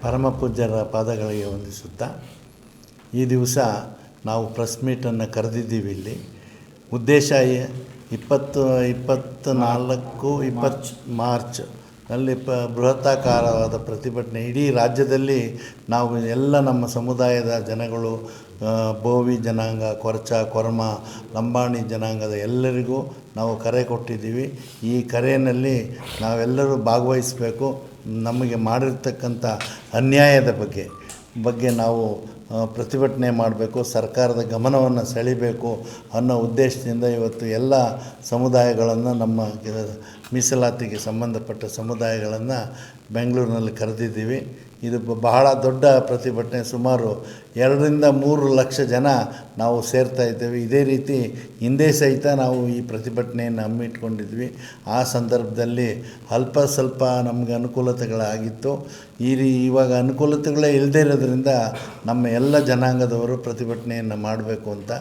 ಪರಮ ಪೂಜ್ಯರ ಪಾದಗಳಿಗೆ ವಂದಿಸುತ್ತಾ ಈ ದಿವಸ ನಾವು ಪ್ರೆಸ್ ಮೀಟನ್ನು ಕರೆದಿದ್ದೀವಿ. ಇಲ್ಲಿ ಉದ್ದೇಶ 24 ಮಾರ್ಚ್ ನಲ್ಲಿ ಬೃಹತ್ತಾಕಾರವಾದ ಪ್ರತಿಭಟನೆ ಇಡೀ ರಾಜ್ಯದಲ್ಲಿ ನಾವು ಎಲ್ಲ ನಮ್ಮ ಸಮುದಾಯದ ಜನಗಳು, ಬೋವಿ ಜನಾಂಗ, ಕೊರಚ, ಕೊರಮ, ಲಂಬಾಣಿ ಜನಾಂಗದ ಎಲ್ಲರಿಗೂ ನಾವು ಕರೆ ಕೊಟ್ಟಿದ್ದೀವಿ. ಈ ಕರೆಯಲ್ಲಿ ನಾವೆಲ್ಲರೂ ಭಾಗವಹಿಸಬೇಕು. ನಮಗೆ ಮಾಡಿರ್ತಕ್ಕಂಥ ಅನ್ಯಾಯದ ಬಗ್ಗೆ ನಾವು ಪ್ರತಿಭಟನೆ ಮಾಡಬೇಕು, ಸರ್ಕಾರದ ಗಮನವನ್ನು ಸೆಳೀಬೇಕು ಅನ್ನೋ ಉದ್ದೇಶದಿಂದ ಇವತ್ತು ಎಲ್ಲ ಸಮುದಾಯಗಳನ್ನು, ನಮ್ಮ ಮೀಸಲಾತಿಗೆ ಸಂಬಂಧಪಟ್ಟ ಸಮುದಾಯಗಳನ್ನು ಬೆಂಗಳೂರಿನಲ್ಲಿ ಕರೆದಿದ್ದೀವಿ. ಇದು ಬಹಳ ದೊಡ್ಡ ಪ್ರತಿಭಟನೆ. ಸುಮಾರು 2-3 ಲಕ್ಷ ಜನ ನಾವು ಸೇರ್ತಾ ಇದ್ದೇವೆ. ಇದೇ ರೀತಿ ಹಿಂದೆ ಸಹಿತ ನಾವು ಈ ಪ್ರತಿಭಟನೆಯನ್ನು ಹಮ್ಮಿಟ್ಕೊಂಡಿದ್ವಿ. ಆ ಸಂದರ್ಭದಲ್ಲಿ ಸ್ವಲ್ಪ ನಮಗೆ ಅನುಕೂಲತೆಗಳಾಗಿತ್ತು. ಇವಾಗ ಅನುಕೂಲತೆಗಳೇ ಇಲ್ಲದೇ ಇರೋದ್ರಿಂದ ನಮ್ಮ ಎಲ್ಲ ಜನಾಂಗದವರು ಪ್ರತಿಭಟನೆಯನ್ನು ಮಾಡಬೇಕು ಅಂತ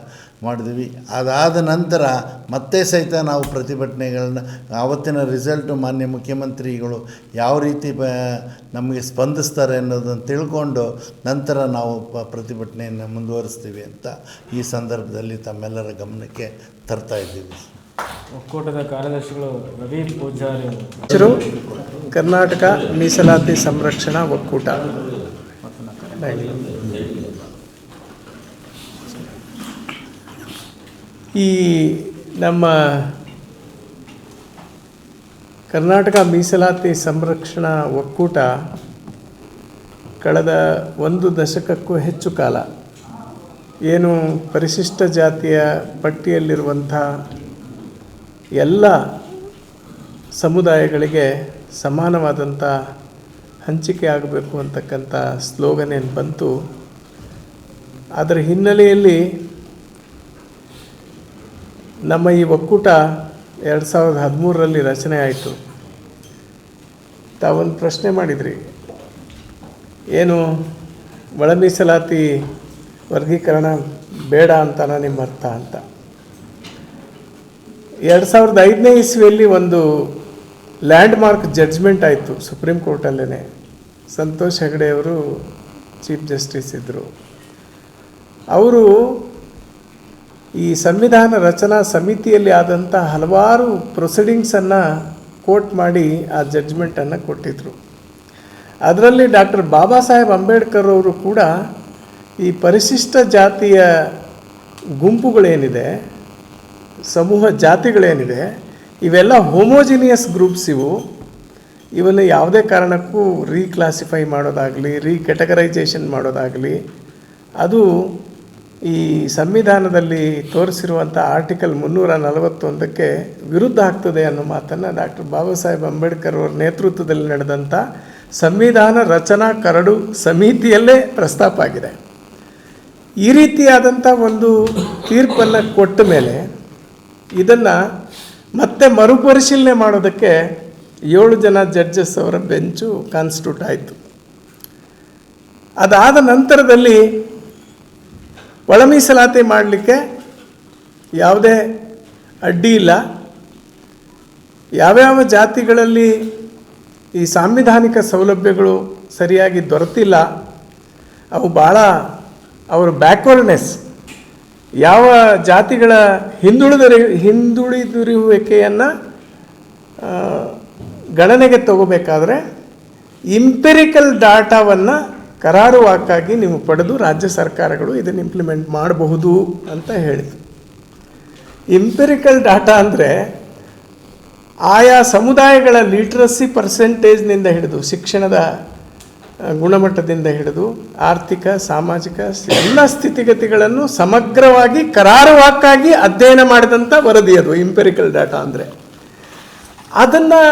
ಮಾಡಿದ್ವಿ. ಅದಾದ ನಂತರ ಮತ್ತೆ ಸಹಿತ ನಾವು ಪ್ರತಿಭಟನೆಗಳನ್ನ, ಆವತ್ತಿನ ರಿಸಲ್ಟು ಮಾನ್ಯ ಮುಖ್ಯಮಂತ್ರಿಗಳು ಯಾವ ರೀತಿ ನಮಗೆ ಸ್ಪಂದಿಸ್ತಾರೆ ಅನ್ನೋದನ್ನು ತಿಳ್ಕೊಂಡು ನಂತರ ನಾವು ಪ್ರತಿಭಟನೆಯನ್ನು ಮುಂದುವರಿಸ್ತೀವಿ ಅಂತ ಈ ಸಂದರ್ಭದಲ್ಲಿ ತಮ್ಮೆಲ್ಲರ ಗಮನಕ್ಕೆ ತರ್ತಾ ಇದ್ದೀವಿ. ಒಕ್ಕೂಟದ ಕಾರ್ಯದರ್ಶಿಗಳು ರವಿ ಪೂಜಾರಿ, ಕರ್ನಾಟಕ ಮೀಸಲಾತಿ ಸಂರಕ್ಷಣಾ ಒಕ್ಕೂಟ. ಈ ನಮ್ಮ ಕರ್ನಾಟಕ ಮೀಸಲಾತಿ ಸಂರಕ್ಷಣಾ ಒಕ್ಕೂಟ ಕಳೆದ 1 ದಶಕಕ್ಕೂ ಹೆಚ್ಚು ಕಾಲ ಏನು ಪರಿಶಿಷ್ಟ ಜಾತಿಯ ಪಟ್ಟಿಯಲ್ಲಿರುವಂಥ ಎಲ್ಲ ಸಮುದಾಯಗಳಿಗೆ ಸಮಾನವಾದಂಥ ಹಂಚಿಕೆ ಆಗಬೇಕು ಅಂತಕ್ಕಂಥ ಸ್ಲೋಗನ್ ಏನು ಬಂತು, ಅದರ ಹಿನ್ನೆಲೆಯಲ್ಲಿ ನಮ್ಮ ಈ ಒಕ್ಕೂಟ 2013ರಲ್ಲಿ ರಚನೆ ಆಯಿತು. ತಾವೊಂದು ಪ್ರಶ್ನೆ ಮಾಡಿದ್ರಿ, ಏನು ಒಳ ಮೀಸಲಾತಿ ವರ್ಗೀಕರಣ ಬೇಡ ಅಂತನ ನಿಮ್ಮ ಅರ್ಥ ಅಂತ. 2005ನೇ ಇಸ್ವಿಯಲ್ಲಿ ಒಂದು ಲ್ಯಾಂಡ್ ಮಾರ್ಕ್ ಜಡ್ಜ್ಮೆಂಟ್ ಆಯಿತು ಸುಪ್ರೀಂ ಕೋರ್ಟಲ್ಲೇ. ಸಂತೋಷ್ ಹೆಗಡೆಯವರು ಚೀಫ್ ಜಸ್ಟಿಸ್ ಇದ್ದರು. ಅವರು ಈ ಸಂವಿಧಾನ ರಚನಾ ಸಮಿತಿಯಲ್ಲಿ ಆದಂಥ ಹಲವಾರು ಪ್ರೊಸೀಡಿಂಗ್ಸನ್ನು ಕೋಟ್ ಮಾಡಿ ಆ ಜಡ್ಜ್ಮೆಂಟನ್ನು ಕೊಟ್ಟಿದ್ದರು. ಅದರಲ್ಲಿ ಡಾಕ್ಟರ್ ಬಾಬಾ ಸಾಹೇಬ್ ಅಂಬೇಡ್ಕರ್ ಅವರು ಕೂಡ ಈ ಪರಿಶಿಷ್ಟ ಜಾತಿಯ ಗುಂಪುಗಳೇನಿದೆ, ಸಮೂಹ ಜಾತಿಗಳೇನಿದೆ, ಇವೆಲ್ಲ ಹೋಮೋಜಿನಿಯಸ್ ಗ್ರೂಪ್ಸ್. ಇವನ್ನು ಯಾವುದೇ ಕಾರಣಕ್ಕೂ ರೀಕ್ಲಾಸಿಫೈ ಮಾಡೋದಾಗಲಿ, ರೀಕ್ಯಾಟಗರೈಸೇಷನ್ ಮಾಡೋದಾಗಲಿ ಅದು ಈ ಸಂವಿಧಾನದಲ್ಲಿ ತೋರಿಸಿರುವಂಥ ಆರ್ಟಿಕಲ್ 341ಕ್ಕೆ ವಿರುದ್ಧ ಆಗ್ತದೆ ಅನ್ನೋ ಮಾತನ್ನು ಡಾಕ್ಟರ್ ಬಾಬಾ ಸಾಹೇಬ್ ಅಂಬೇಡ್ಕರ್ ಅವರ ನೇತೃತ್ವದಲ್ಲಿ ನಡೆದಂಥ ಸಂವಿಧಾನ ರಚನಾ ಕರಡು ಸಮಿತಿಯಲ್ಲೇ ಪ್ರಸ್ತಾಪ ಆಗಿದೆ. ಈ ರೀತಿಯಾದಂಥ ಒಂದು ತೀರ್ಪನ್ನು ಕೊಟ್ಟ ಮೇಲೆ ಇದನ್ನು ಮತ್ತೆ ಮರುಪರಿಶೀಲನೆ ಮಾಡೋದಕ್ಕೆ 7 ಜನ ಜಡ್ಜಸ್ ಅವರ ಬೆಂಚು ಕಾನ್ಸ್ಟಿಟ್ಯೂಟ್ ಆಯಿತು. ಅದಾದ ನಂತರದಲ್ಲಿ ಒಳ ಮೀಸಲಾತಿ ಮಾಡಲಿಕ್ಕೆ ಯಾವುದೇ ಅಡ್ಡಿ ಇಲ್ಲ. ಯಾವ್ಯಾವ ಜಾತಿಗಳಲ್ಲಿ ಈ ಸಾಂವಿಧಾನಿಕ ಸೌಲಭ್ಯಗಳು ಸರಿಯಾಗಿ ದೊರೆತಿಲ್ಲ, ಅವು ಭಾಳ ಅವರ ಬ್ಯಾಕ್ವರ್ಡ್ನೆಸ್, ಯಾವ ಜಾತಿಗಳ ಹಿಂದುಳಿದಿರುವಿಕೆಯನ್ನು ಗಣನೆಗೆ ತಗೋಬೇಕಾದ್ರೆ ಇಂಪೆರಿಕಲ್ ಡಾಟಾವನ್ನು ಕರಾರುವಾಕ್ಕಾಗಿ ನೀವು ಪಡೆದು ರಾಜ್ಯ ಸರ್ಕಾರಗಳು ಇದನ್ನು ಇಂಪ್ಲಿಮೆಂಟ್ ಮಾಡಬಹುದು ಅಂತ ಹೇಳಿದರು. ಇಂಪೆರಿಕಲ್ ಡಾಟಾ ಅಂದರೆ ಆಯಾ ಸಮುದಾಯಗಳ ಲಿಟ್ರಸಿ ಪರ್ಸೆಂಟೇಜ್ನಿಂದ ಹಿಡಿದು, ಶಿಕ್ಷಣದ ಗುಣಮಟ್ಟದಿಂದ ಹಿಡಿದು, ಆರ್ಥಿಕ ಸಾಮಾಜಿಕ ಎಲ್ಲ ಸ್ಥಿತಿಗತಿಗಳನ್ನು ಸಮಗ್ರವಾಗಿ ಕರಾರುವಾಕ್ಕಾಗಿ ಅಧ್ಯಯನ ಮಾಡಿದಂಥ ವರದಿ ಅದು ಇಂಪೆರಿಕಲ್ ಡಾಟಾ ಅಂದರೆ. ಅದನ್ನು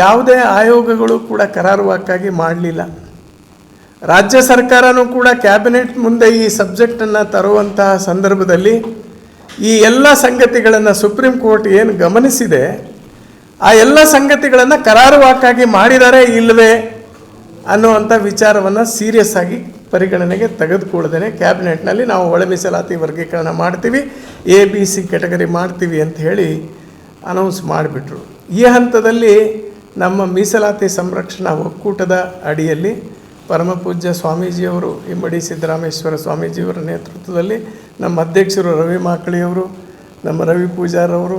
ಯಾವುದೇ ಆಯೋಗಗಳು ಕೂಡ ಕರಾರುವಾಕ್ಕಾಗಿ ಮಾಡಲಿಲ್ಲ. ರಾಜ್ಯ ಸರ್ಕಾರನೂ ಕೂಡ ಕ್ಯಾಬಿನೆಟ್ ಮುಂದೆ ಈ ಸಬ್ಜೆಕ್ಟನ್ನು ತರುವಂತಹ ಸಂದರ್ಭದಲ್ಲಿ ಈ ಎಲ್ಲ ಸಂಗತಿಗಳನ್ನು ಸುಪ್ರೀಂ ಕೋರ್ಟ್ ಏನು ಗಮನಿಸಿದೆ, ಆ ಎಲ್ಲ ಸಂಗತಿಗಳನ್ನು ಕರಾರುವಾಕ್ಕಾಗಿ ಮಾಡಿದರೆ ಇಲ್ಲವೇ ಅನ್ನುವಂಥ ವಿಚಾರವನ್ನು ಸೀರಿಯಸ್ ಆಗಿ ಪರಿಗಣನೆಗೆ ತೆಗೆದುಕೊಳ್ಳದೇನೆ ಕ್ಯಾಬಿನೆಟ್ನಲ್ಲಿ ನಾವು ಒಳ ಮೀಸಲಾತಿ ವರ್ಗೀಕರಣ ಮಾಡ್ತೀವಿ, ABC ಕ್ಯಾಟಗರಿ ಮಾಡ್ತೀವಿ ಅಂತ ಹೇಳಿ ಅನೌನ್ಸ್ ಮಾಡಿಬಿಟ್ರು. ಈ ಹಂತದಲ್ಲಿ ನಮ್ಮ ಮೀಸಲಾತಿ ಸಂರಕ್ಷಣಾ ಒಕ್ಕೂಟದ ಅಡಿಯಲ್ಲಿ ಪರಮಪೂಜ್ಯ ಸ್ವಾಮೀಜಿಯವರು ಇಮ್ಮಡಿ ಸಿದ್ದರಾಮೇಶ್ವರ ಸ್ವಾಮೀಜಿಯವರ ನೇತೃತ್ವದಲ್ಲಿ ನಮ್ಮ ಅಧ್ಯಕ್ಷರು ರವಿ ಮಾಕಳಿಯವರು, ನಮ್ಮ ರವಿ ಪೂಜಾರವರು,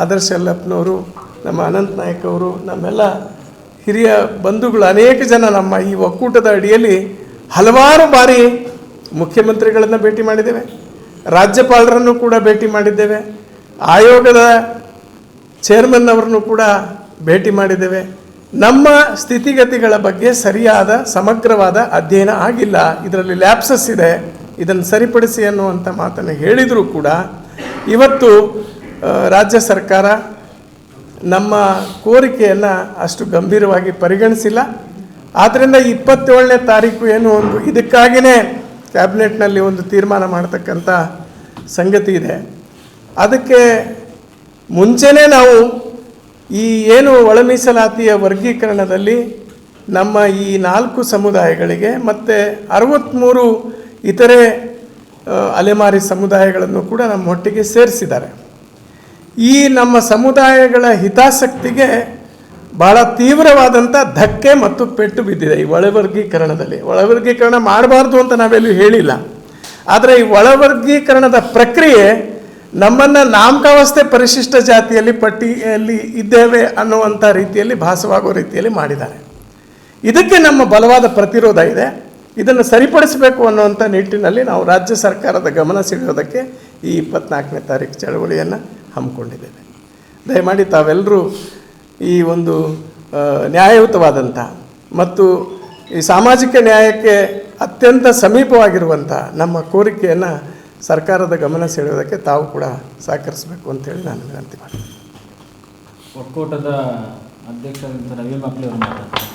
ಆದರ್ಶ ಯಲ್ಲಪ್ಪನವರು, ನಮ್ಮ ಅನಂತ್ ನಾಯಕ್ ಅವರು, ನಮ್ಮೆಲ್ಲ ಹಿರಿಯ ಬಂಧುಗಳು ಅನೇಕ ಜನ ನಮ್ಮ ಈ ಒಕ್ಕೂಟದ ಅಡಿಯಲ್ಲಿ ಹಲವಾರು ಬಾರಿ ಮುಖ್ಯಮಂತ್ರಿಗಳನ್ನು ಭೇಟಿ ಮಾಡಿದ್ದೇವೆ, ರಾಜ್ಯಪಾಲರನ್ನು ಕೂಡ ಭೇಟಿ ಮಾಡಿದ್ದೇವೆ, ಆಯೋಗದ ಚೇರ್ಮನ್ ಅವರನ್ನು ಕೂಡ ಭೇಟಿ ಮಾಡಿದ್ದೇವೆ. ನಮ್ಮ ಸ್ಥಿತಿಗತಿಗಳ ಬಗ್ಗೆ ಸರಿಯಾದ ಸಮಗ್ರವಾದ ಅಧ್ಯಯನ ಆಗಿಲ್ಲ, ಇದರಲ್ಲಿ ಲ್ಯಾಪ್ಸಸ್ ಇದೆ, ಇದನ್ನು ಸರಿಪಡಿಸಿ ಅನ್ನುವಂಥ ಮಾತನ್ನು ಹೇಳಿದರೂ ಕೂಡ ಇವತ್ತು ರಾಜ್ಯ ಸರ್ಕಾರ ನಮ್ಮ ಕೋರಿಕೆಯನ್ನು ಅಷ್ಟು ಗಂಭೀರವಾಗಿ ಪರಿಗಣಿಸಿಲ್ಲ. ಆದ್ದರಿಂದ 27ನೇ ತಾರೀಕು ಏನು ಒಂದು ಇದಕ್ಕಾಗಿಯೇ ಕ್ಯಾಬಿನೆಟ್ನಲ್ಲಿ ಒಂದು ತೀರ್ಮಾನ ಮಾಡ್ತಕ್ಕಂಥ ಸಂಗತಿ ಇದೆ. ಅದಕ್ಕೆ ಮುಂಚೆನೇ ನಾವು ಈ ಏನು ಒಳ ಮೀಸಲಾತಿಯ ವರ್ಗೀಕರಣದಲ್ಲಿ ನಮ್ಮ ಈ 4 ಸಮುದಾಯಗಳಿಗೆ ಮತ್ತು 63 ಇತರೆ ಅಲೆಮಾರಿ ಸಮುದಾಯಗಳನ್ನು ಕೂಡ ನಮ್ಮೊಟ್ಟಿಗೆ ಸೇರಿಸಿದ್ದಾರೆ. ಈ ನಮ್ಮ ಸಮುದಾಯಗಳ ಹಿತಾಸಕ್ತಿಗೆ ಭಾಳ ತೀವ್ರವಾದಂಥ ಧಕ್ಕೆ ಮತ್ತು ಪೆಟ್ಟು ಬಿದ್ದಿದೆ ಈ ಒಳವರ್ಗೀಕರಣದಲ್ಲಿ. ಒಳವರ್ಗೀಕರಣ ಮಾಡಬಾರ್ದು ಅಂತ ನಾವೆಲ್ಲೂ ಹೇಳಿಲ್ಲ, ಆದರೆ ಈ ಒಳವರ್ಗೀಕರಣದ ಪ್ರಕ್ರಿಯೆ ನಮ್ಮನ್ನು ನಾಮಕಾವಸ್ಥೆ ಪರಿಶಿಷ್ಟ ಜಾತಿಯಲ್ಲಿ ಪಟ್ಟಿಯಲ್ಲಿ ಇದ್ದೇವೆ ಅನ್ನುವಂಥ ರೀತಿಯಲ್ಲಿ ಭಾಸವಾಗೋ ರೀತಿಯಲ್ಲಿ ಮಾಡಿದ್ದಾರೆ. ಇದಕ್ಕೆ ನಮ್ಮ ಬಲವಾದ ಪ್ರತಿರೋಧ ಇದೆ. ಇದನ್ನು ಸರಿಪಡಿಸಬೇಕು ಅನ್ನುವಂಥ ನಿಟ್ಟಿನಲ್ಲಿ ನಾವು ರಾಜ್ಯ ಸರ್ಕಾರದ ಗಮನ ಸೆಳೆಯೋದಕ್ಕೆ ಈ 24ನೇ ತಾರೀಕು ಚಳವಳಿಯನ್ನು ಹಮ್ಮಿಕೊಂಡಿದ್ದೇವೆ. ದಯಮಾಡಿ ತಾವೆಲ್ಲರೂ ಈ ಒಂದು ನ್ಯಾಯಯುತವಾದಂಥ ಮತ್ತು ಈ ಸಾಮಾಜಿಕ ನ್ಯಾಯಕ್ಕೆ ಅತ್ಯಂತ ಸಮೀಪವಾಗಿರುವಂಥ ನಮ್ಮ ಕೋರಿಕೆಯನ್ನು ಸರ್ಕಾರದ ಗಮನ ಸೆಳೆಯೋದಕ್ಕೆ ತಾವು ಕೂಡ ಸಹಕರಿಸಬೇಕು ಅಂತೇಳಿ ನಾನು ವಿನಂತಿ ಮಾಡ್ತೀನಿ. ಒಕ್ಕೂಟದ ಅಧ್ಯಕ್ಷರಾದಂಥ ರವಿ ಮಾಕ್ಲಿ ಅವರು ಮಾತಾಡ್ತಾರೆ.